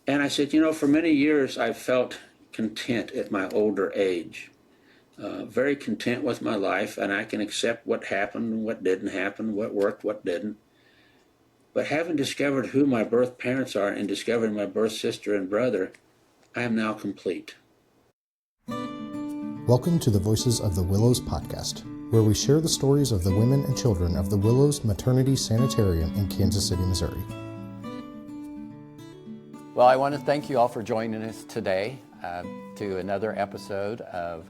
And I said, for many years I felt content at my older age, very content with my life, and I can accept what happened and what didn't happen, what worked, what didn't. But having discovered who my birth parents are and discovering my birth sister and brother, I am now complete. Welcome to the Voices of the Willows podcast, where we share the stories of the women and children of the Willows Maternity Sanitarium in Kansas City, Missouri. Well, I want to thank you all for joining us today to another episode of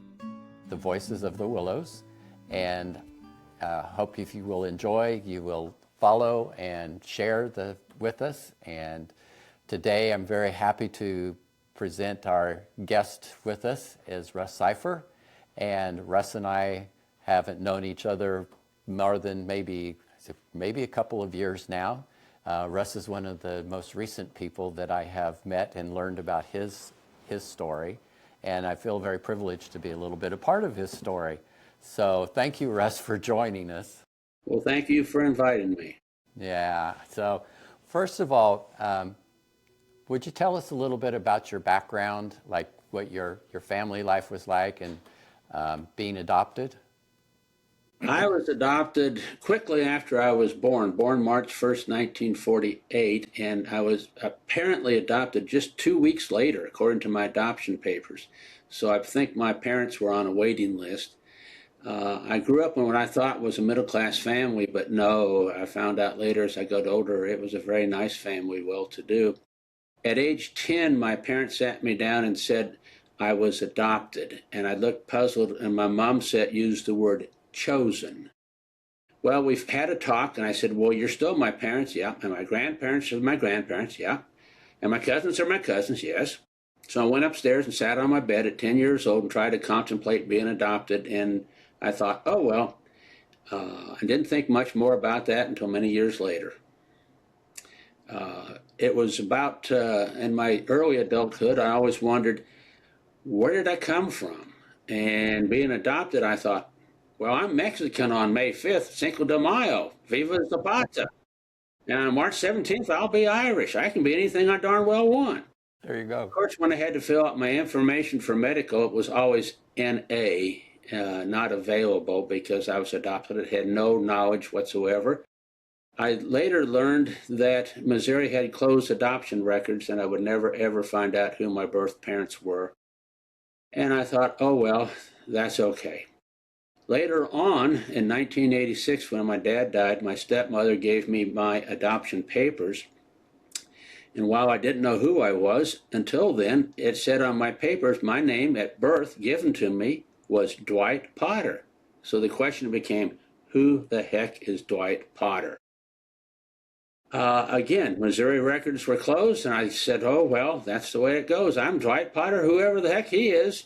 the Voices of the Willows, and hope if you will enjoy, you will follow and share with us. And today I'm very happy to present our guest with us is Russ Sifers. And Russ and I haven't known each other more than maybe a couple of years now. Russ is one of the most recent people that I have met and learned about his story. And I feel very privileged to be a little bit a part of his story. So thank you, Russ, for joining us. Well, thank you for inviting me. Yeah. So first of all, would you tell us a little bit about your background, like what your family life was like and being adopted? I was adopted quickly after I was born March 1st, 1948, and I was apparently adopted just 2 weeks later, according to my adoption papers. So I think my parents were on a waiting list. I grew up in what I thought was a middle-class family, but no, I found out later as I got older, it was a very nice family, well-to-do. At age 10, my parents sat me down and said I was adopted, and I looked puzzled, and my mom used the word chosen. Well, we've had a talk, and I said, well, you're still my parents, yeah, and my grandparents are my grandparents, yeah, and my cousins are my cousins, yes. So I went upstairs and sat on my bed at 10 years old and tried to contemplate being adopted, and I thought, oh, well, I didn't think much more about that until many years later. It was about, in my early adulthood, I always wondered, where did I come from? And being adopted, I thought, well, I'm Mexican on May 5th, Cinco de Mayo, Viva Zapata. And on March 17th, I'll be Irish. I can be anything I darn well want. There you go. Of course, when I had to fill out my information for medical, it was always NA, not available because I was adopted. It had no knowledge whatsoever. I later learned that Missouri had closed adoption records and I would never, ever find out who my birth parents were. And I thought, oh, well, that's okay. Later on, in 1986, when my dad died, my stepmother gave me my adoption papers. And while I didn't know who I was, until then, it said on my papers, my name at birth given to me was Dwight Potter. So the question became, who the heck is Dwight Potter? Again, Missouri records were closed, and I said, oh, well, that's the way it goes. I'm Dwight Potter, whoever the heck he is.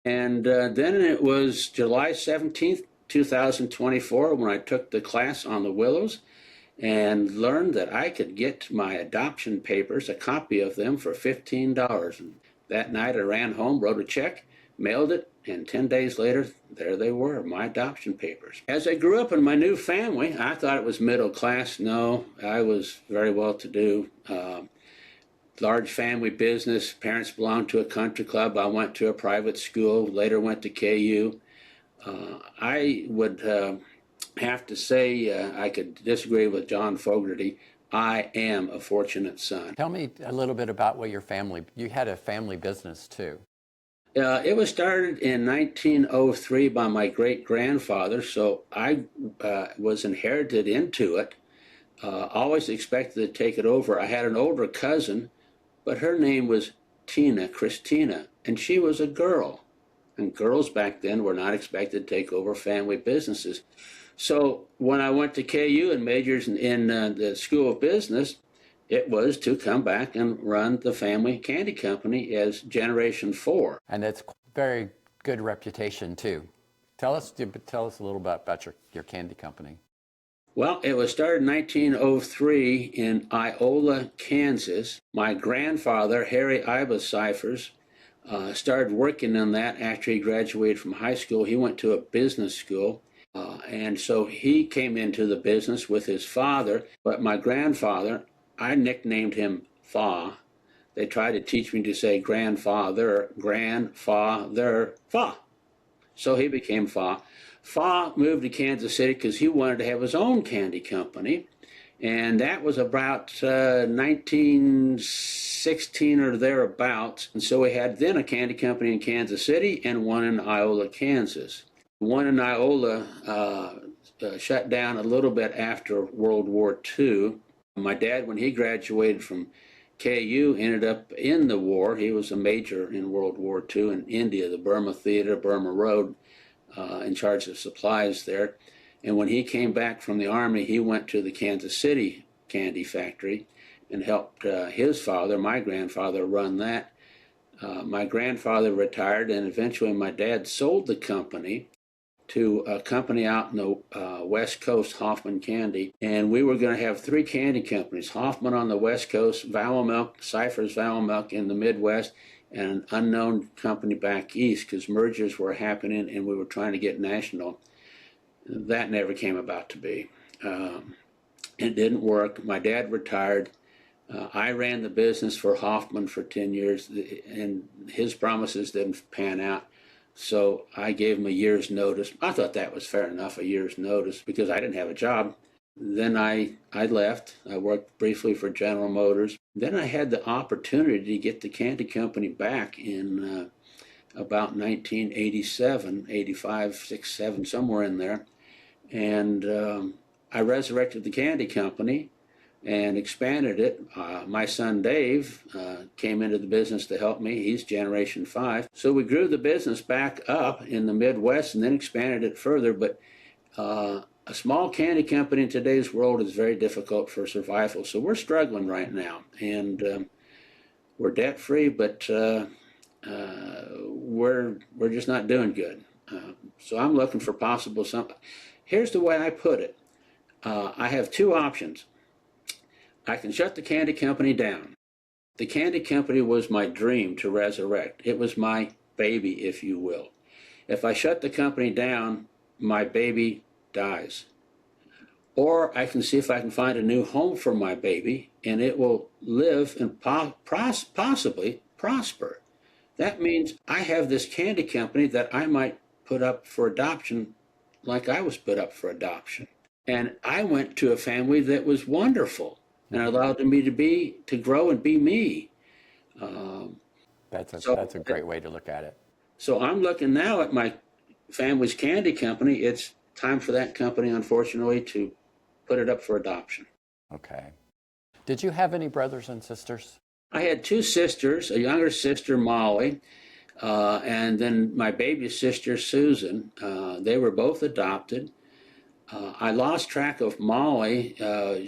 And then it was July 17th, 2024, when I took the class on the Willows and learned that I could get my adoption papers, a copy of them, for $15. And that night I ran home, wrote a check, mailed it, and 10 days later, there they were, my adoption papers. As I grew up in my new family, I thought it was middle class. No, I was very well-to-do. Large family business. Parents belonged to a country club. I went to a private school, later went to KU. I would have to say I could disagree with John Fogerty. I am a fortunate son. Tell me a little bit about what you had a family business too. It was started in 1903 by my great-grandfather, so I was inherited into it. Always expected to take it over. I had an older cousin, but her name was Christina, and she was a girl. And girls back then were not expected to take over family businesses. So when I went to KU and majored in the School of Business, it was to come back and run the family candy company as Generation 4. And it's very good reputation too. Tell us a little bit about your candy company. Well, it was started in 1903 in Iola, Kansas. My grandfather, Harry Sifers, started working on that after he graduated from high school. He went to a business school, and so he came into the business with his father. But my grandfather, I nicknamed him Fa. they tried to teach me to say grandfather, fa. So he became Fa. Fa moved to Kansas City because he wanted to have his own candy company. And that was about 1916 or thereabouts. And so we had then a candy company in Kansas City and one in Iola, Kansas. One in Iola shut down a little bit after World War II. My dad, when he graduated from KU, ended up in the war. He was a major in World War II in India, the Burma Theater, Burma Road, in charge of supplies there. And when he came back from the Army, he went to the Kansas City candy factory and helped his father, my grandfather, run that. My grandfather retired, and eventually my dad sold the company to a company out in the West Coast, Hoffman Candy. And we were going to have 3 candy companies, Hoffman on the West Coast, Valamilk, Sifers Valamilk in the Midwest, and an unknown company back east, because mergers were happening and we were trying to get national. That never came about to be. It didn't work. My dad retired. I ran the business for Hoffman for 10 years, and his promises didn't pan out. So I gave him a year's notice. I thought that was fair enough, a year's notice, because I didn't have a job. Then I left. I worked briefly for General Motors. Then I had the opportunity to get the candy company back in about 1987, 85, 6, 7, somewhere in there. And I resurrected the candy company and expanded it. My son Dave came into the business to help me. He's Generation 5. So we grew the business back up in the Midwest and then expanded it further. But a small candy company in today's world is very difficult for survival. So we're struggling right now. And we're debt-free, but we're just not doing good. So I'm looking for possible something. Here's the way I put it. I have 2 options. I can shut the candy company down. The candy company was my dream to resurrect. It was my baby, if you will. If I shut the company down, my baby dies. Or I can see if I can find a new home for my baby, and it will live and possibly prosper. That means I have this candy company that I might put up for adoption like I was put up for adoption. And I went to a family that was wonderful and allowed me to grow and be me. That's a great way to look at it. So I'm looking now at my family's candy company. It's time for that company, unfortunately, to put it up for adoption. Okay. Did you have any brothers and sisters? I had 2 sisters, a younger sister, Molly, and then my baby sister, Susan. They were both adopted. I lost track of Molly.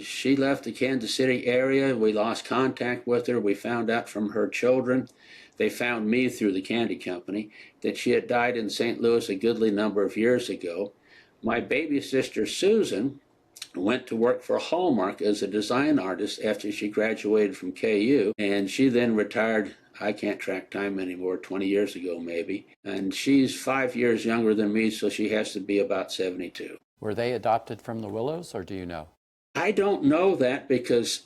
She left the Kansas City area. We lost contact with her. We found out from her children. They found me through the candy company that she had died in St. Louis a goodly number of years ago. My baby sister, Susan, went to work for Hallmark as a design artist after she graduated from KU, and she then retired. I can't track time anymore, 20 years ago maybe. And she's 5 years younger than me, so she has to be about 72. Were they adopted from the Willows, or do you know? I don't know that because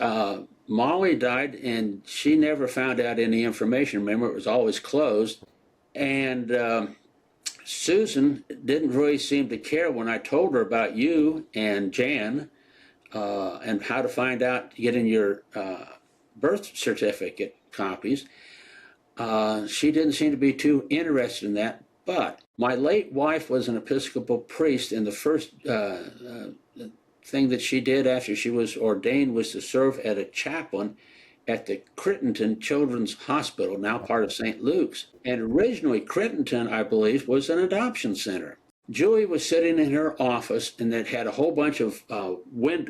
Molly died and she never found out any information. Remember, it was always closed. And Susan didn't really seem to care when I told her about you and Jan and how to find out, getting your birth certificate copies. She didn't seem to be too interested in that. But my late wife was an Episcopal priest, and the first thing that she did after she was ordained was to serve as a chaplain at the Crittenton Children's Hospital, now part of St. Luke's. And originally, Crittenton, I believe, was an adoption center. Julie was sitting in her office, and it had a whole bunch of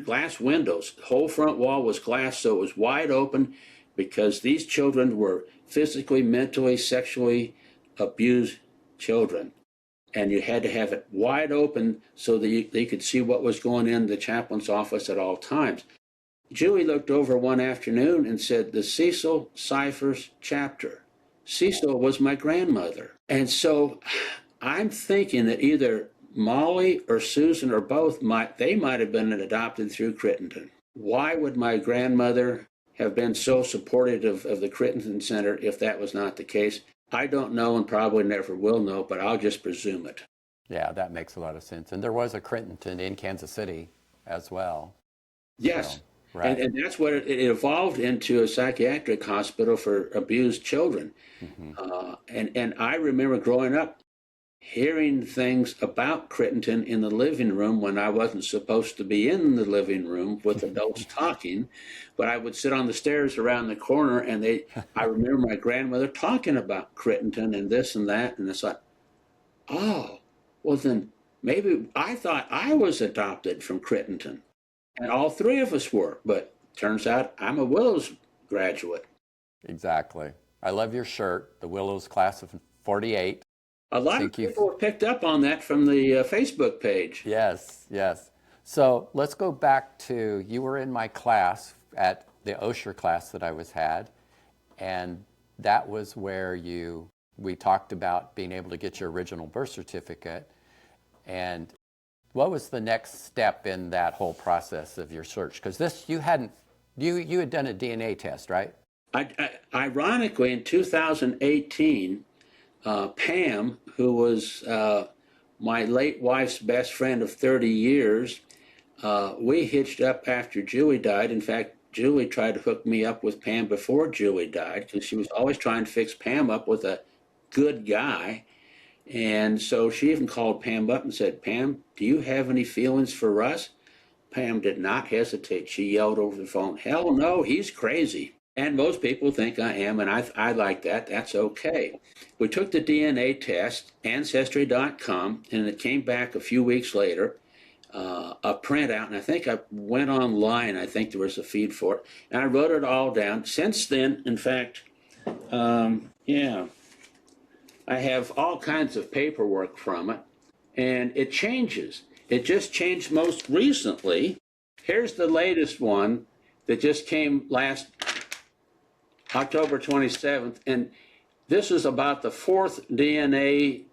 glass windows. The whole front wall was glass, so it was wide open because these children were physically, mentally, sexually abused children. And you had to have it wide open so that they could see what was going in the chaplain's office at all times. Julie looked over one afternoon and said, "The Cecil Sifers chapter." Cecil was my grandmother. And so I'm thinking that either Molly or Susan or both might have been adopted through Crittenton. Why would my grandmother have been so supportive of the Crittenden Center if that was not the case. I don't know and probably never will know, but I'll just presume it. Yeah, that makes a lot of sense. And there was a Crittenden in Kansas City as well. Yes. So, right. And that's what it evolved into, a psychiatric hospital for abused children. And I remember growing up hearing things about Crittenden in the living room when I wasn't supposed to be in the living room with adults talking, but I would sit on the stairs around the corner, and I remember my grandmother talking about Crittenden and this and that, and it's like, oh, well then maybe I thought I was adopted from Crittenden, and all three of us were, but turns out I'm a Willows graduate. Exactly. I love your shirt, the Willows class of 48. A lot of people have picked up on that from the Facebook page. Yes, yes. So let's go back to, you were in my class at the Osher class that I had, and that was where we talked about being able to get your original birth certificate. And what was the next step in that whole process of your search? Because you had done a DNA test, right? Ironically, in 2018, Pam, who was my late wife's best friend of 30 years, we hitched up after Julie died. In fact, Julie tried to hook me up with Pam before Julie died, because she was always trying to fix Pam up with a good guy. And so she even called Pam up and said, "Pam, do you have any feelings for Russ?" Pam did not hesitate. She yelled over the phone, "Hell no, he's crazy." And most people think I am, and I like that. That's okay. We took the DNA test, Ancestry.com, and it came back a few weeks later, a printout, and I think I went online. I think there was a feed for it, and I wrote it all down. Since then, in fact, I have all kinds of paperwork from it, and it changes. It just changed most recently. Here's the latest one that just came last October 27th, and this is about the fourth DNA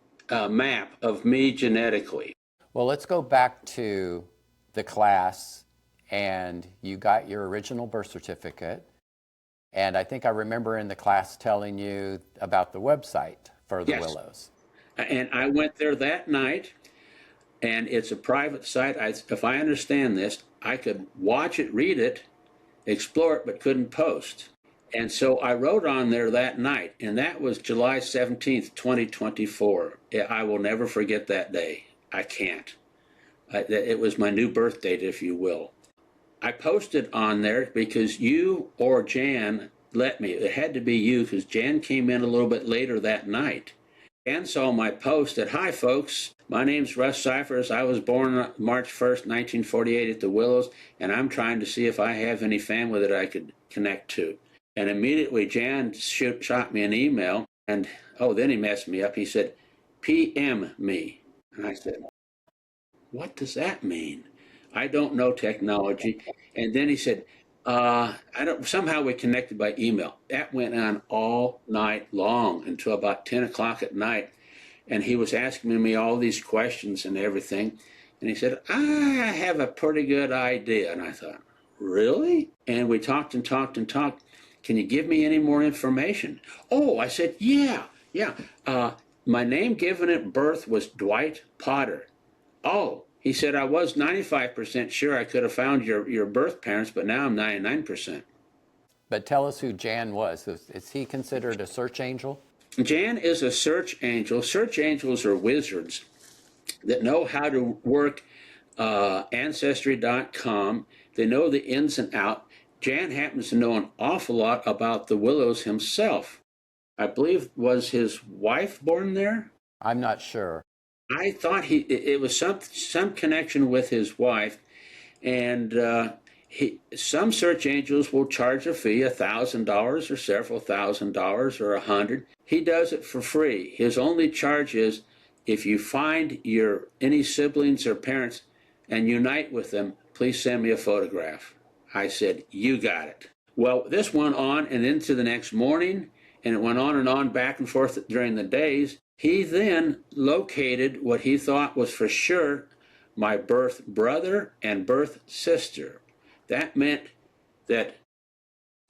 map of me genetically. Well, let's go back to the class, and you got your original birth certificate. And I think I remember in the class telling you about the website for the Willows. And I went there that night, and it's a private site. If I understand this, I could watch it, read it, explore it, but couldn't post. And so I wrote on there that night, and that was July 17th, 2024. I will never forget that day. I can't. It was my new birth date, if you will. I posted on there because you or Jan let me. It had to be you, because Jan came in a little bit later that night. Jan saw my post that, "Hi, folks. My name's Russ Sifers. I was born March 1st, 1948 at the Willows, and I'm trying to see if I have any family that I could connect to." And immediately Jan shot me an email, and then he messed me up. He said, "PM me." And I said, "What does that mean? I don't know technology." And then he said, somehow we connected by email. That went on all night long until about 10 o'clock at night. And he was asking me all these questions and everything. And he said, "I have a pretty good idea." And I thought, "Really?" And we talked and talked and talked. "Can you give me any more information?" "Oh," I said, yeah. My name given at birth was Dwight Potter." "Oh," he said, "I was 95% sure I could have found your birth parents, but now I'm 99%. But tell us who Jan was. Is he considered a search angel? Jan is a search angel. Search angels are wizards that know how to work Ancestry.com. They know the ins and outs. Jan happens to know an awful lot about the Willows himself. I believe, was his wife born there? I'm not sure. I thought it was some connection with his wife, and some search angels will charge a fee, $1,000 or several $1,000s or $100. He does it for free. His only charge is if you find any siblings or parents and unite with them, please send me a photograph. I said, "You got it." Well, this went on and into the next morning, and it went on and on back and forth during the days. He then located what he thought was for sure my birth brother and birth sister. That meant that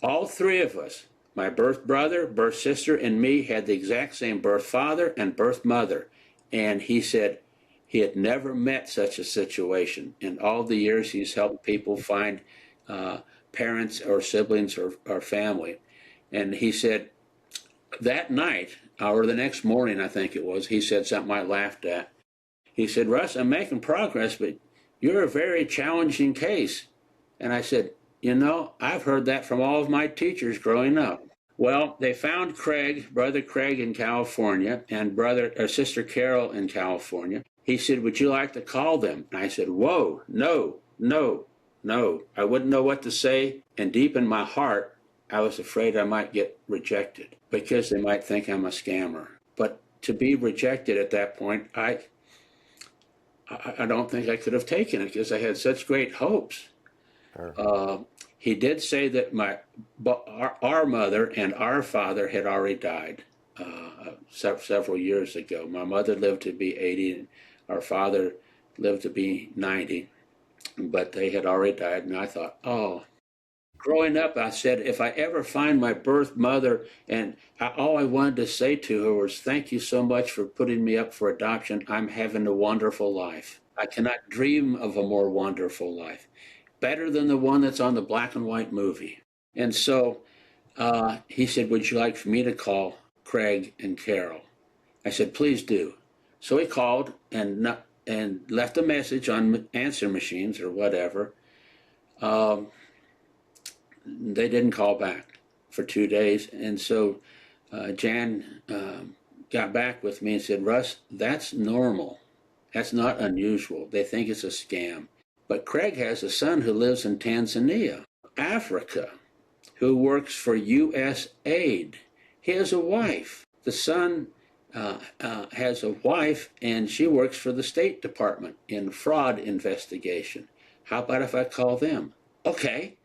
All three of us, my birth brother, birth sister, and me, had the exact same birth father and birth mother. And he said he had never met such a situation. In all the years he's helped people find parents or siblings or family. And he said that night, or the next morning, I think it was, he said something I laughed at. He said, Russ, I'm making progress, but you're a very challenging case. And I said, you know, I've heard that from all of my teachers growing up. Well, they found brother Craig in California, and sister Carol in California. He said, would you like to call them? And I said, whoa, no. I wouldn't know what to say. And deep in my heart, I was afraid I might get rejected because they might think I'm a scammer. But to be rejected at that point, I don't think I could have taken it because I had such great hopes. Sure. He did say that our mother and our father had already died several years ago. My mother lived to be 80, and our father lived to be 90, but they had already died. And I thought, oh, growing up, I said, if I ever find my birth mother, and all I wanted to say to her was, thank you so much for putting me up for adoption. I'm having a wonderful life. I cannot dream of a more wonderful life. Better than the one that's on the black and white movie. And so he said, would you like for me to call Craig and Carol? I said, please do. So he called and left a message on answer machines or whatever. They didn't call back for 2 days. And so Jan got back with me and said, Russ, that's normal. That's not unusual. They think it's a scam. But Craig has a son who lives in Tanzania, Africa, who works for U.S. Aid. He has a wife. The son has a wife, and she works for the State Department in fraud investigation. How about if I call them? Okay.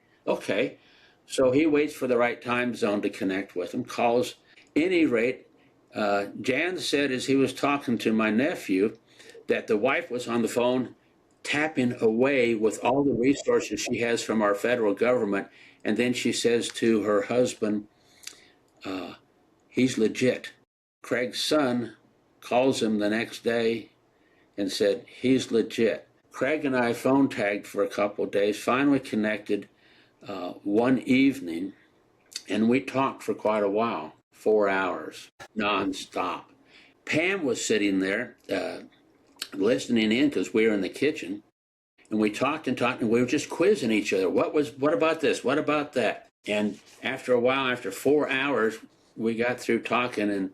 So he waits for the right time zone to connect with him, calls. Any rate, Jan said as he was talking to my nephew that the wife was on the phone tapping away with all the resources she has from our federal government. And then she says to her husband, he's legit. Craig's son calls him the next day and said, he's legit. Craig and I phone tagged for a couple of days, finally connected one evening, and we talked for quite a while, 4 hours, nonstop. Pam was sitting there listening in because we were in the kitchen, and we talked, and we were just quizzing each other. What about this? What about that? And after a while, after 4 hours, we got through talking, and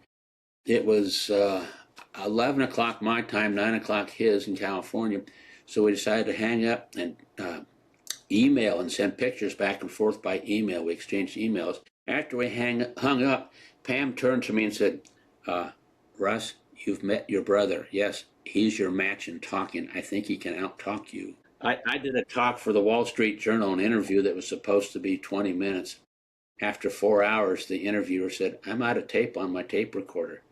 it was 11 o'clock my time, 9 o'clock his in California. So we decided to hang up and email and send pictures back and forth by email. We exchanged emails. After we hung up, Pam turned to me and said, Russ, you've met your brother. Yes, he's your match in talking. I think he can out-talk you. I did a talk for the Wall Street Journal, an interview that was supposed to be 20 minutes. After 4 hours, the interviewer said, I'm out of tape on my tape recorder.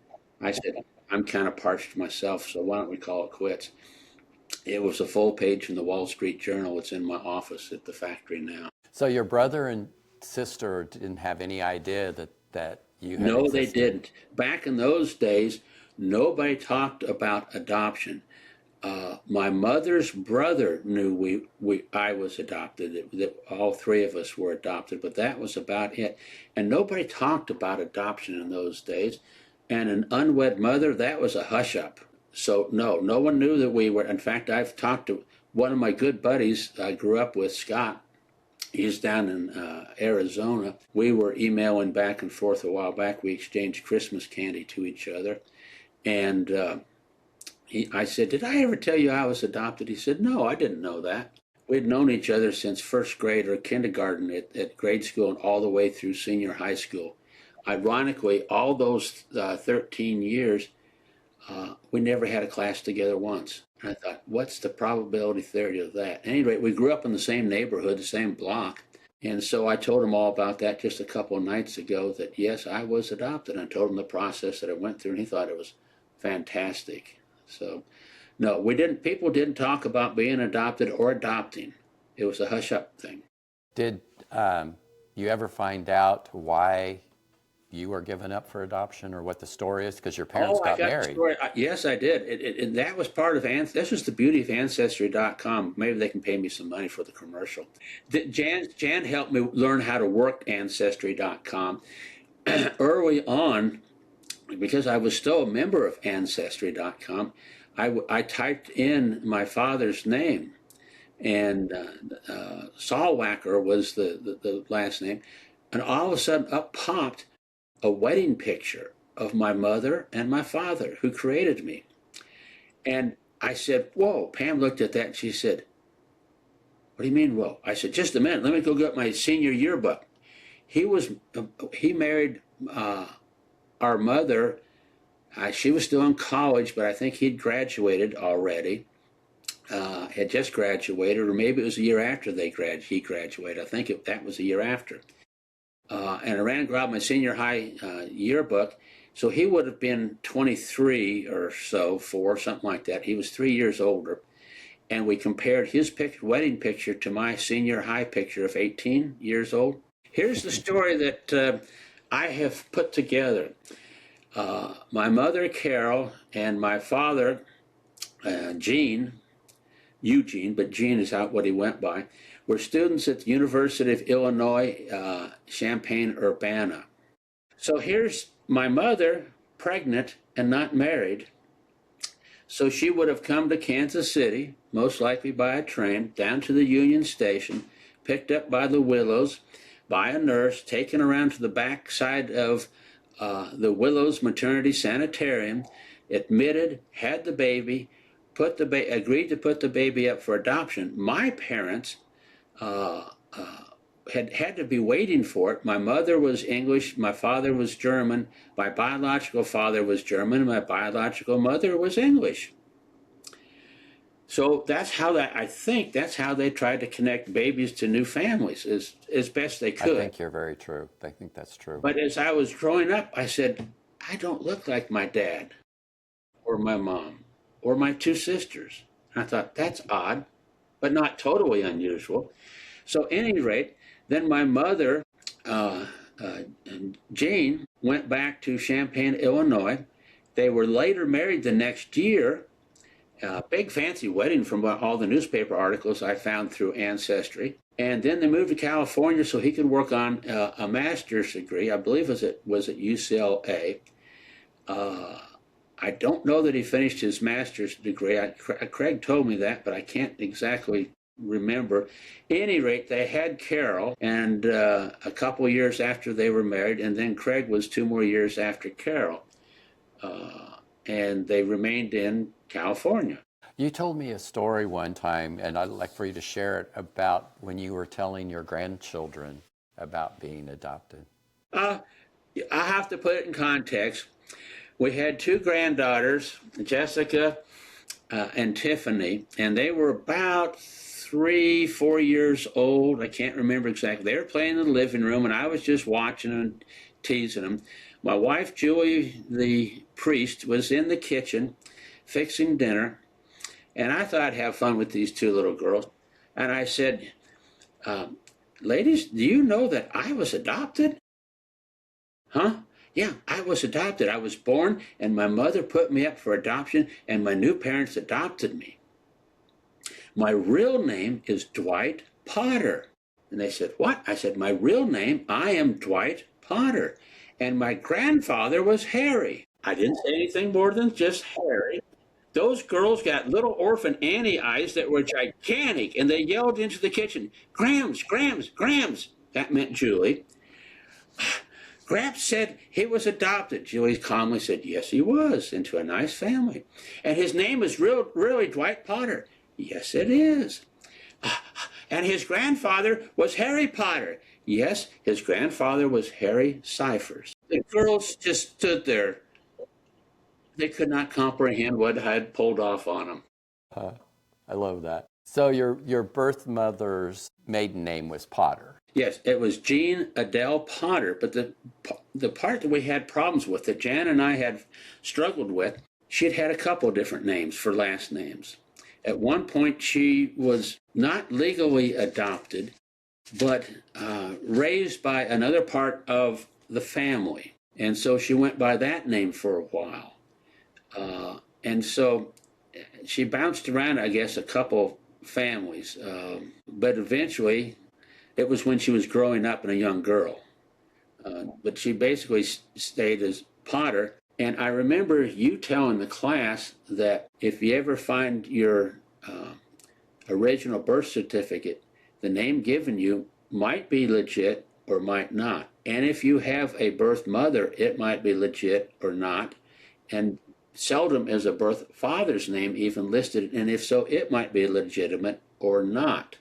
I said, I'm kind of parched myself, so why don't we call it quits? It was a full page in the Wall Street Journal. It's in my office at the factory now. So your brother and sister didn't have any idea that you had No, existed? they didn't. Back in those days, nobody talked about adoption. My mother's brother knew I was adopted, that all three of us were adopted, but that was about it. And nobody talked about adoption in those days. And an unwed mother, that was a hush-up. So no one knew that we were. In fact, I've talked to one of my good buddies I grew up with, Scott. He's down in Arizona. We were emailing back and forth a while back. We exchanged Christmas candy to each other. And I said, did I ever tell you I was adopted? He said, no, I didn't know that. We'd known each other since first grade or kindergarten at grade school and all the way through senior high school. Ironically, all those 13 years, we never had a class together once. And I thought, what's the probability theory of that? At any rate, we grew up in the same neighborhood, the same block. And so I told him all about that just a couple of nights ago, that yes, I was adopted. I told him the process that I went through, and he thought it was fantastic. So no, people didn't talk about being adopted or adopting. It was a hush-up thing. Did you ever find out why you were given up for adoption or what the story is? Because your parents I got got the married. story. Yes, I did. And that was part of this was the beauty of Ancestry.com. Maybe they can pay me some money for the commercial. Jan helped me learn how to work Ancestry.com early on, because I was still a member of Ancestry.com. I typed in my father's name, and Solwacker was the last name, and all of a sudden up popped a wedding picture of my mother and my father who created me. And I said, whoa. Pam looked at that and she said, what do you mean, whoa? I said, just a minute, let me go get my senior yearbook. He married our mother. She was still in college, but I think he'd graduated already. Had just graduated, or maybe it was a year after he graduated. I think that was a year after. And I ran and grabbed my senior high yearbook. So he would have been 23 or so, 4, something like that. He was 3 years older. And we compared his wedding picture to my senior high picture of 18 years old. Here's the story that I have put together. My mother, Carol, and my father, Eugene, but Gene is out what he went by, were students at the University of Illinois, Champaign-Urbana. So here's my mother, pregnant and not married. So she would have come to Kansas City, most likely by a train, down to the Union Station, picked up by the Willows, by a nurse, taken around to the back side of the Willows Maternity Sanitarium, admitted, had the baby, agreed to put the baby up for adoption. My parents had to be waiting for it. My mother was English, my father was German, my biological father was German, my biological mother was English. So I think that's how they tried to connect babies to new families as best they could. I think you're very true. I think that's true. But as I was growing up, I said, I don't look like my dad or my mom or my 2 sisters. And I thought, that's odd, but not totally unusual. So at any rate, then my mother, Jane, went back to Champaign, Illinois. They were later married the next year. Big fancy wedding from all the newspaper articles I found through Ancestry. And then they moved to California so he could work on a master's degree. I believe was at UCLA. I don't know that he finished his master's degree. Craig told me that, but I can't exactly remember. At any rate, they had Carol, and a couple years after they were married, and then Craig was 2 more years after Carol. And they remained in California. You told me a story one time, and I'd like for you to share it, about when you were telling your grandchildren about being adopted. I have to put it in context. We had 2 granddaughters, Jessica and Tiffany, and they were about 3, 4 years old. I can't remember exactly. They were playing in the living room, and I was just watching them, teasing them. My wife, Julie, the priest, was in the kitchen fixing dinner, and I thought I'd have fun with these 2 little girls. And I said, ladies, do you know that I was adopted? Huh? Yeah, I was adopted. I was born, and my mother put me up for adoption, and my new parents adopted me. My real name is Dwight Potter. And they said, what? I said, my real name, I am Dwight Potter. And my grandfather was Harry. I didn't say anything more than just Harry. Those girls got little orphan Annie eyes that were gigantic, and they yelled into the kitchen, Grams, Grams, Grams. That meant Julie. Gramps said he was adopted. Julie calmly said, yes, he was, into a nice family. And his name is really Dwight Potter. Yes, it is. And his grandfather was Harry Potter. Yes, his grandfather was Harry Sifers. The girls just stood there. They could not comprehend what I had pulled off on them. I love that. So your birth mother's maiden name was Potter. Yes, it was Jean Adele Potter, but the part that we had problems with, that Jan and I had struggled with, she had a couple of different names for last names. At one point, she was not legally adopted, but raised by another part of the family. And so she went by that name for a while. And so she bounced around, I guess, a couple families. But eventually, it was when she was growing up and a young girl. But she basically stayed as Potter. And I remember you telling the class that if you ever find your original birth certificate, the name given you might be legit or might not. And if you have a birth mother, it might be legit or not. And seldom is a birth father's name even listed. And if so, it might be legitimate or not.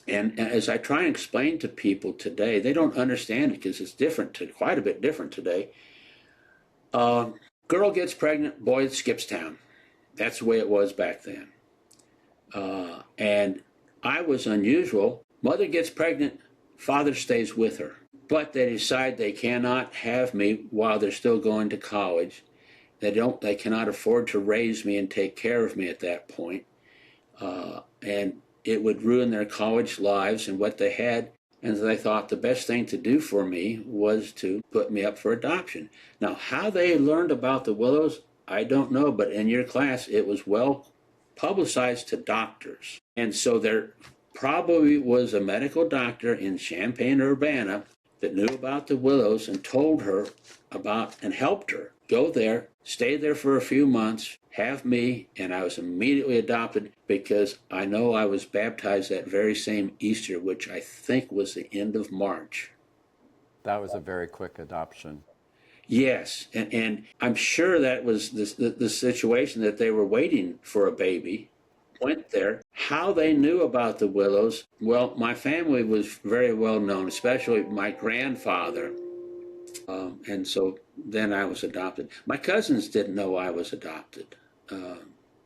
And as I try and explain to people today, they don't understand it because it's different, quite a bit different today. Girl gets pregnant, boy skips town. That's the way it was back then. And I was unusual. Mother gets pregnant, father stays with her. But they decide they cannot have me while they're still going to college. They cannot afford to raise me and take care of me at that point. And it would ruin their college lives and what they had. And they thought the best thing to do for me was to put me up for adoption. Now, how they learned about the Willows, I don't know, but in your class, it was well publicized to doctors. And so there probably was a medical doctor in Champaign-Urbana that knew about the Willows and told her about and helped her go there, stay there for a few months, have me, and I was immediately adopted because I know I was baptized that very same Easter, which I think was the end of March. That was a very quick adoption. Yes, and I'm sure that was the situation that they were waiting for a baby. Went there. How they knew about the Willows, well, my family was very well known, especially my grandfather. And so then I was adopted. My cousins didn't know I was adopted.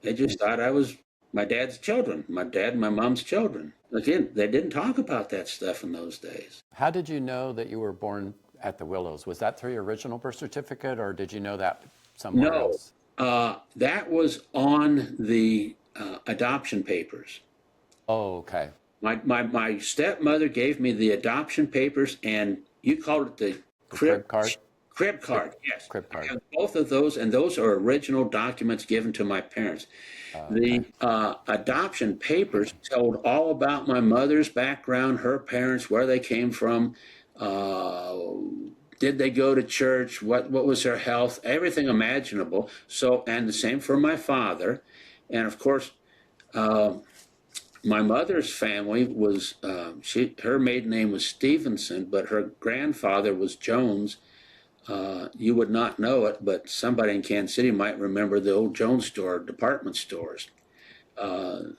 They just thought I was my dad's children, my dad and my mom's children. Again, they didn't talk about that stuff in those days. How did you know that you were born at the Willows? Was that through your original birth certificate, or did you know that somewhere else? That was on the adoption papers. Oh, okay. My stepmother gave me the adoption papers, and you called it the crib card? Crib card, yes. Crib card. I have both of those, and those are original documents given to my parents. The adoption papers told all about my mother's background, her parents, where they came from, did they go to church, what was her health, everything imaginable. So, and the same for my father. And of course, my mother's family was, her maiden name was Stevenson, but her grandfather was Jones. You would not know it, but somebody in Kansas City might remember the old Jones store, department stores. So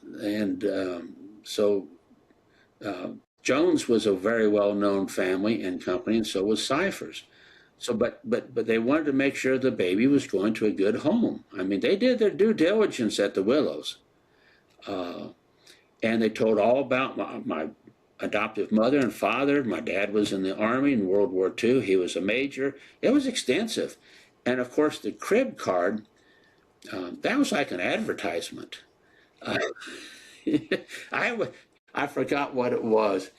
Jones was a very well-known family and company, and so was Sifers. So, but they wanted to make sure the baby was going to a good home. I mean, they did their due diligence at the Willows. And they told all about my adoptive mother and father. My dad was in the Army in World War II. He was a major. It was extensive. And of course, the crib card, that was like an advertisement. I forgot what it was.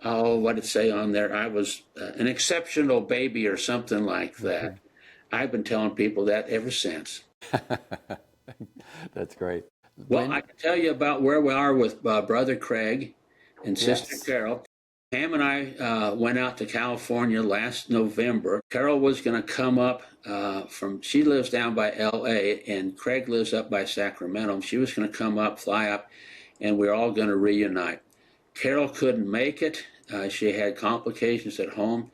Oh, what did it say on there? I was an exceptional baby or something like that. Mm-hmm. I've been telling people that ever since. That's great. Well, I can tell you about where we are with Brother Craig and Sister Carol. Pam and I went out to California last November. Carol was going to come up she lives down by L.A., and Craig lives up by Sacramento. She was going to come up, fly up, and we're all going to reunite. Carol couldn't make it. She had complications at home.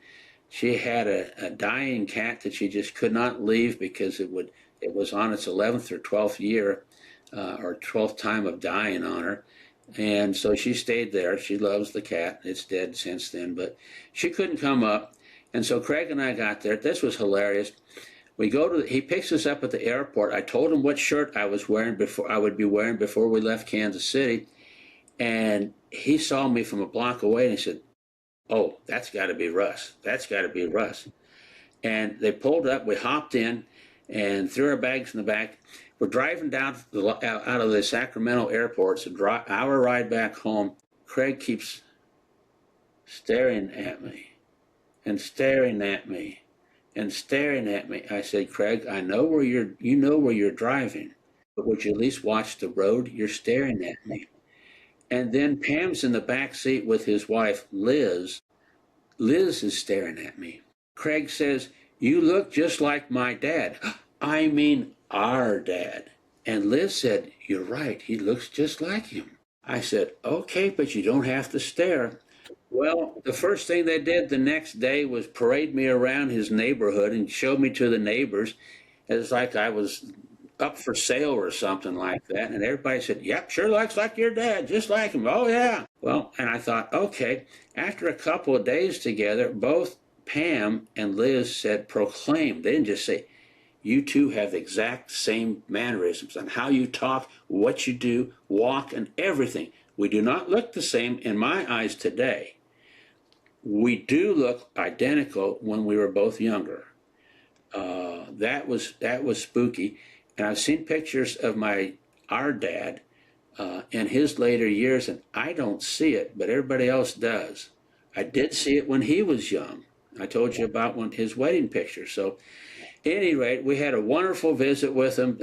She had a dying cat that she just could not leave because it was on its 11th or 12th year, or 12th time of dying on her. And so she stayed there. She loves the cat. It's dead since then, but she couldn't come up. And so Craig and I got there. This was hilarious. We go he picks us up at the airport. I told him what shirt I would be wearing before we left Kansas City. And he saw me from a block away and he said, "Oh, that's got to be Russ. That's got to be Russ." And they pulled up. We hopped in and threw our bags in the back. We're driving down out of the Sacramento airport. It's an hour ride back home. Craig keeps staring at me and staring at me and staring at me. I said, Craig, I know where you're driving, but would you at least watch the road? You're staring at me. And then Pam's in the back seat with his wife, Liz. Liz is staring at me. Craig says, you look just like my dad. I mean, our dad. And Liz said, you're right, he looks just like him. I said, okay, but you don't have to stare. Well, the first thing they did the next day was parade me around his neighborhood and show me to the neighbors. It's like I was up for sale or something like that. And everybody said, yep, sure looks like your dad, just like him. Oh, yeah. Well, and I thought, okay. After a couple of days together, both Pam and Liz said proclaim. They didn't just say, you two have the exact same mannerisms on how you talk, what you do, walk, and everything. We do not look the same in my eyes today. We do look identical when we were both younger. That was spooky. And I've seen pictures of our dad in his later years, and I don't see it, but everybody else does. I did see it when he was young. I told you about his wedding picture. So, at any rate, we had a wonderful visit with him.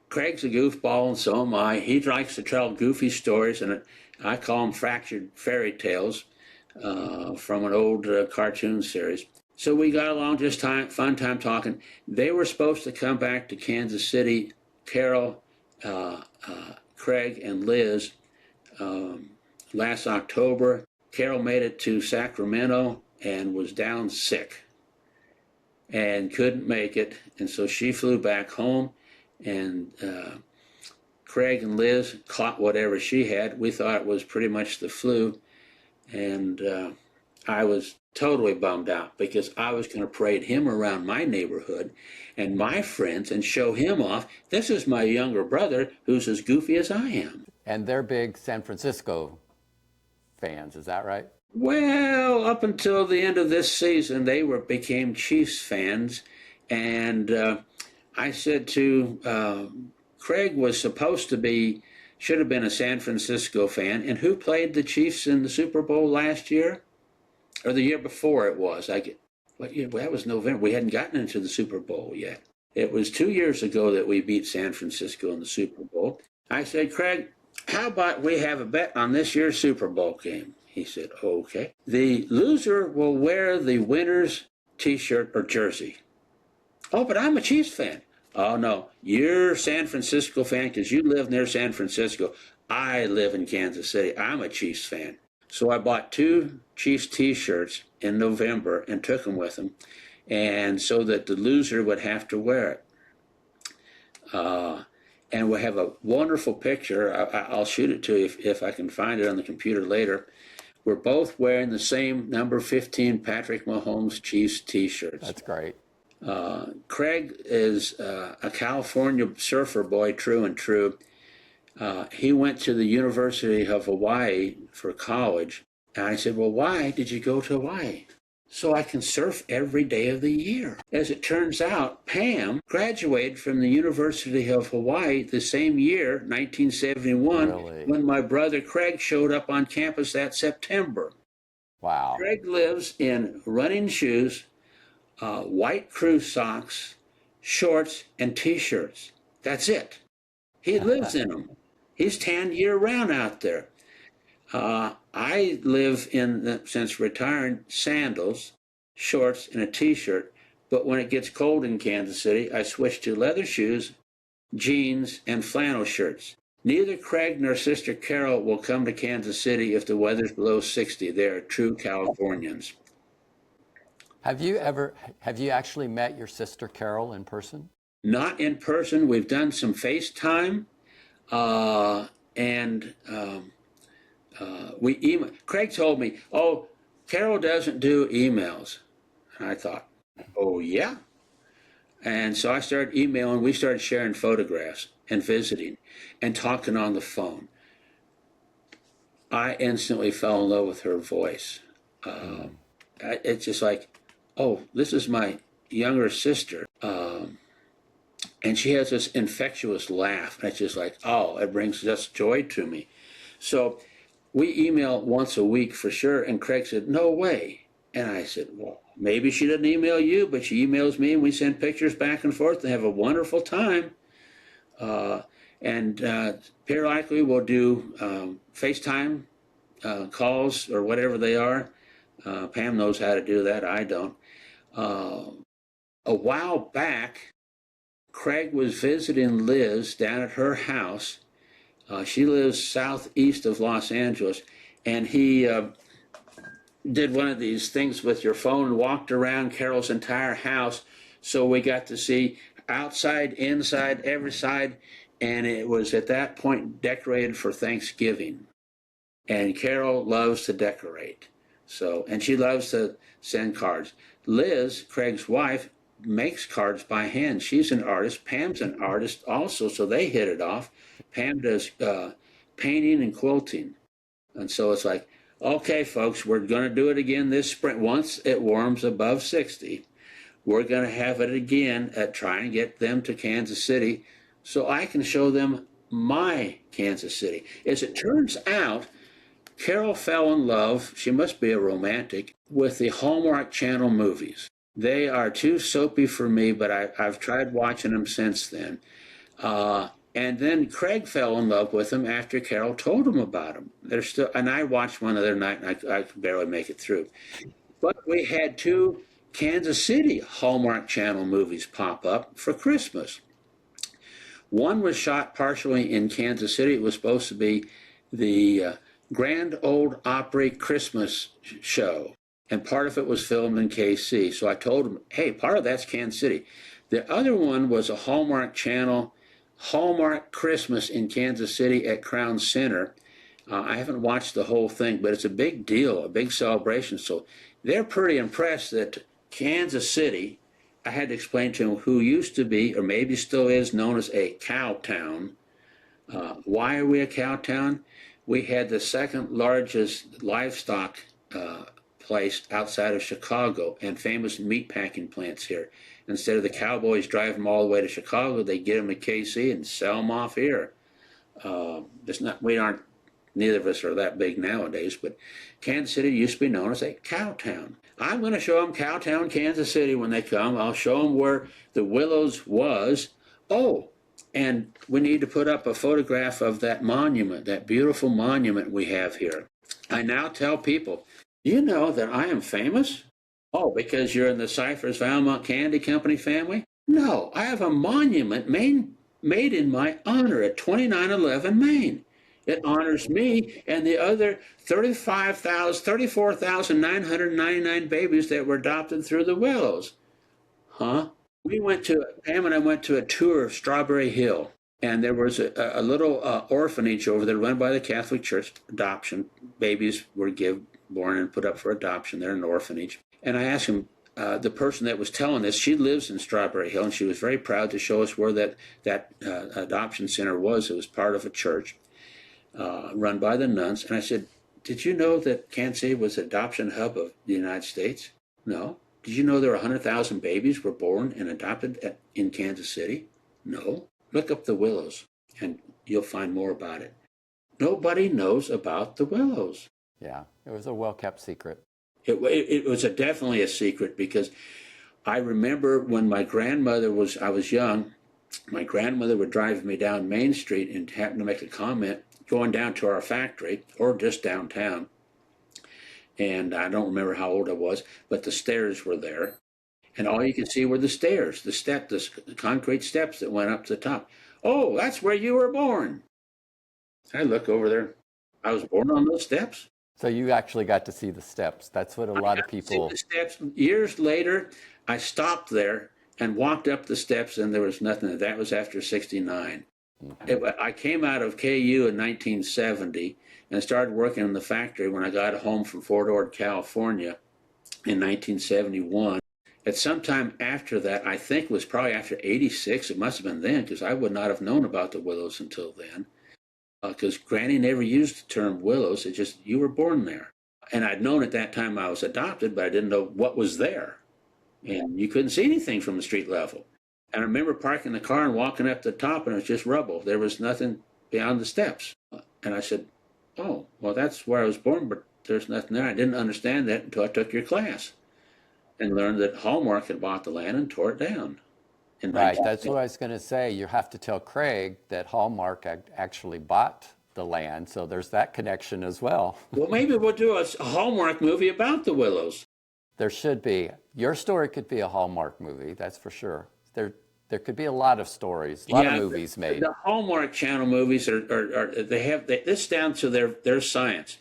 Craig's a goofball, and so am I. He likes to tell goofy stories, and I call them fractured fairy tales from an old cartoon series. So we got along just fun time talking. They were supposed to come back to Kansas City, Carol, Craig, and Liz, last October. Carol made it to Sacramento and was down sick and couldn't make it. And so she flew back home, and Craig and Liz caught whatever she had. We thought it was pretty much the flu. And I was totally bummed out because I was going to parade him around my neighborhood and my friends and show him off. This is my younger brother who's as goofy as I am. And they're big San Francisco fans, is that right? Well, up until the end of this season, they became Chiefs fans. And I said to Craig should have been a San Francisco fan. And who played the Chiefs in the Super Bowl last year? Or the year before it was. That was November. We hadn't gotten into the Super Bowl yet. It was 2 years ago that we beat San Francisco in the Super Bowl. I said, Craig, how about we have a bet on this year's Super Bowl game? He said, okay. The loser will wear the winner's T-shirt or jersey. Oh, but I'm a Chiefs fan. Oh, no, you're a San Francisco fan because you live near San Francisco. I live in Kansas City. I'm a Chiefs fan. So I bought 2 Chiefs T-shirts in November and took them with him, and so that the loser would have to wear it. And we have a wonderful picture. I'll shoot it to you if I can find it on the computer later. We're both wearing the same number 15 Patrick Mahomes Chiefs T-shirts. That's great. Craig is a California surfer boy, true and true. He went to the University of Hawaii for college. And I said, well, why did you go to Hawaii? So I can surf every day of the year. As it turns out, Pam graduated from the University of Hawaii the same year, 1971, Really? when my brother Craig showed up on campus that September. Wow. Craig lives in running shoes, white crew socks, shorts, and T-shirts. That's it. He lives in them. He's tanned year-round out there. I live in, since retiring, sandals, shorts, and a T-shirt. But when it gets cold in Kansas City, I switch to leather shoes, jeans, and flannel shirts. Neither Craig nor Sister Carol will come to Kansas City if the weather's below 60. They are true Californians. Have you actually met your sister Carol in person? Not in person. We've done some FaceTime, and we email. Craig told me, oh, Carol doesn't do emails. And I thought, oh, yeah? And so I started emailing. We started sharing photographs and visiting and talking on the phone. I instantly fell in love with her voice. It's just like, oh, this is my younger sister. And she has this infectious laugh. And it's just like, oh, it brings just joy to me. So we email once a week for sure. And Craig said, no way. And I said, well, maybe she doesn't email you, but she emails me and we send pictures back and forth and have a wonderful time. Periodically we'll do FaceTime calls or whatever they are. Pam knows how to do that. I don't. A while back, Craig was visiting Liz down at her house. She lives southeast of Los Angeles, and he did one of these things with your phone and walked around Carol's entire house. So we got to see outside, inside, every side, and it was at that point decorated for Thanksgiving. And Carol loves to decorate. So, and she loves to send cards. Liz, Craig's wife, makes cards by hand. She's an artist. Pam's an artist also, so they hit it off. Pam does painting and quilting. And so it's like, okay, folks, we're going to do it again this spring. Once it warms above 60, we're going to have it again at trying to get them to Kansas City so I can show them my Kansas City. As it turns out, Carol fell in love, she must be a romantic, with the Hallmark Channel movies. They are too soapy for me, but I've tried watching them since then. And then Craig fell in love with them after Carol told him about them. They're still, and I watched one the other night, and I could barely make it through. But we had 2 Kansas City Hallmark Channel movies pop up for Christmas. One was shot partially in Kansas City. It was supposed to be the Grand Ole Opry Christmas show, and part of it was filmed in KC. So I told him, hey, part of that's Kansas City. The other one was a Hallmark Channel, Hallmark Christmas in Kansas City at Crown Center. I haven't watched the whole thing, but it's a big deal, a big celebration. So they're pretty impressed that Kansas City, I had to explain to them who used to be, or maybe still is, known as a cow town. Why are we a cow town? We had the second largest livestock place outside of Chicago and famous meat packing plants here. Instead of the cowboys driving them all the way to Chicago, they get them to KC and sell them off here. Neither of us are that big nowadays, but Kansas City used to be known as a cow town. I'm going to show them Cowtown, Kansas City when they come. I'll show them where the Willows was. Oh, and we need to put up a photograph of that monument, that beautiful monument we have here. I now tell people, do you know that I am famous? Oh, because you're in the Sifers Valmont Candy Company family? No, I have a monument made in my honor at 2911 Main. It honors me and the other 34,999 babies that were adopted through the Willows. Huh? Pam and I went to a tour of Strawberry Hill, and there was a little orphanage over there run by the Catholic Church. Adoption. Babies were born and put up for adoption. They're an orphanage. And I asked him, the person that was telling this, she lives in Strawberry Hill, and she was very proud to show us where that adoption center was. It was part of a church run by the nuns. And I said, did you know that Kansas City was the adoption hub of the United States? No. Did you know there were 100,000 babies were born and adopted in Kansas City? No. Look up the Willows, and you'll find more about it. Nobody knows about the Willows. Yeah, it was a well-kept secret. It was definitely a secret, because I remember when I was young, my grandmother would drive me down Main Street and happen to make a comment going down to our factory or just downtown. And I don't remember how old I was, but the stairs were there. And all you could see were the stairs, the concrete steps that went up to the top. Oh, that's where you were born. I look over there. I was born on those steps. So you actually got to see the steps. That's what a lot of people... The steps. Years later, I stopped there and walked up the steps, and there was nothing. That was after 69. Mm-hmm. I came out of KU in 1970 and started working in the factory when I got home from Fort Ord, California in 1971. At some time after that, I think it was probably after 86, it must have been then, because I would not have known about the Willows until then. Because Granny never used the term Willows, it just, you were born there. And I'd known at that time I was adopted, but I didn't know what was there. And you couldn't see anything from the street level. And I remember parking the car and walking up the top, and it was just rubble. There was nothing beyond the steps. And I said, oh, well, that's where I was born, but there's nothing there. I didn't understand that until I took your class and learned that Hallmark had bought the land and tore it down. Right, that's what I was going to say. You have to tell Craig that Hallmark actually bought the land, so there's that connection as well. Well, maybe we'll do a Hallmark movie about the Willows. There should be. Your story could be a Hallmark movie, that's for sure. There could be a lot of stories, a lot of movies made. The Hallmark Channel movies this down to their science.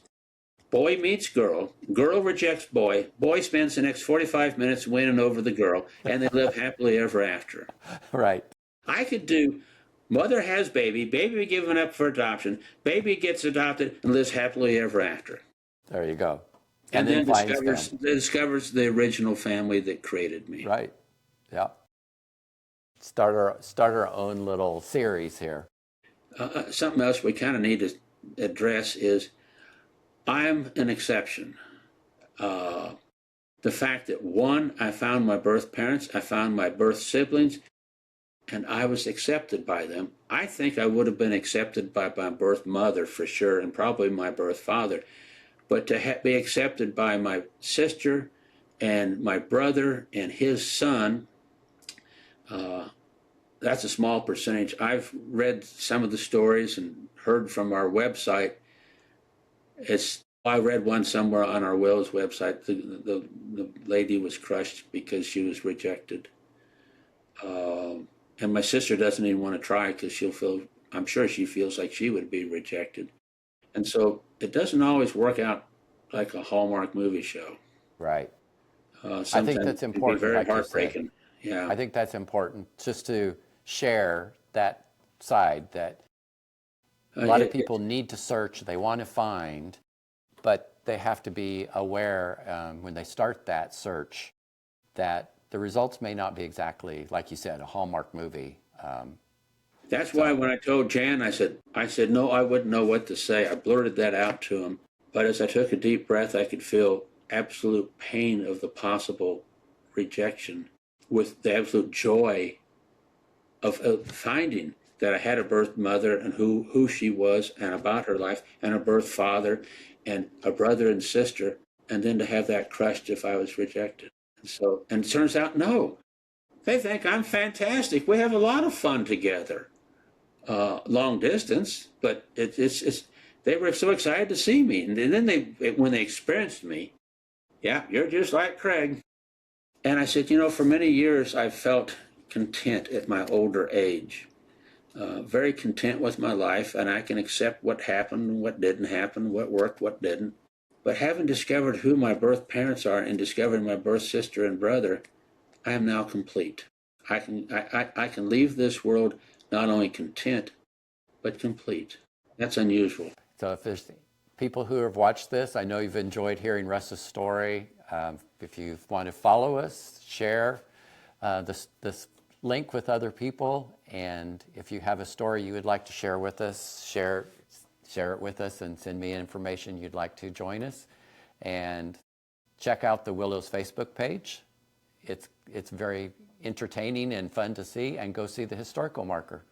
Boy meets girl, girl rejects boy spends the next 45 minutes winning over the girl, and they live happily ever after. Right. I could do mother has baby given up for adoption, baby gets adopted and lives happily ever after. There you go. And then discovers the original family that created me. Right. Yeah. Start our own little series here. Something else we kind of need to address is I'm an exception. The fact that, one, I found my birth parents, I found my birth siblings, and I was accepted by them. I think I would have been accepted by my birth mother for sure, and probably my birth father. But to be accepted by my sister and my brother and his son, that's a small percentage. I've read some of the stories and heard from our website. I read one somewhere on our Willows website. The lady was crushed because she was rejected. And my sister doesn't even want to try because I'm sure she feels like she would be rejected. And so it doesn't always work out like a Hallmark movie show. Right. I think that's important. Very heartbreaking. Yeah. I think that's important just to share that side that a lot of people need to search, they want to find, but they have to be aware when they start that search that the results may not be exactly, like you said, a Hallmark movie. That's why when I told Jan, I said, no, I wouldn't know what to say. I blurted that out to him. But as I took a deep breath, I could feel absolute pain of the possible rejection with the absolute joy of finding that I had a birth mother and who she was and about her life, and a birth father and a brother and sister, and then to have that crushed if I was rejected. And it turns out, no, they think I'm fantastic. We have a lot of fun together, long distance, but they were so excited to see me. And then when they experienced me, yeah, you're just like Craig. And I said, for many years I've felt content at my older age, very content with my life, and I can accept what happened and what didn't happen, what worked, what didn't. But having discovered who my birth parents are and discovering my birth sister and brother, I am now complete. I can leave this world not only content, but complete. That's unusual. So if there's people who have watched this, I know you've enjoyed hearing Russ's story. If you want to follow us, share this link with other people, and if you have a story you would like to share with us, share it with us and send me information you'd like to join us. And check out the Willows Facebook page. It's very entertaining and fun to see, and go see the historical marker.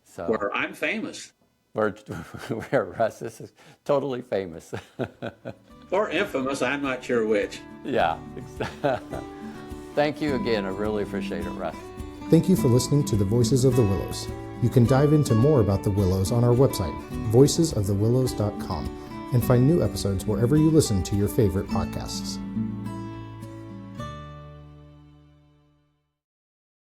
So where I'm famous. Where Russ is totally famous. Or infamous, I'm not sure which. Yeah. Thank you again. I really appreciate it, Russ. Thank you for listening to the Voices of the Willows. You can dive into more about the Willows on our website, voicesofthewillows.com, and find new episodes wherever you listen to your favorite podcasts.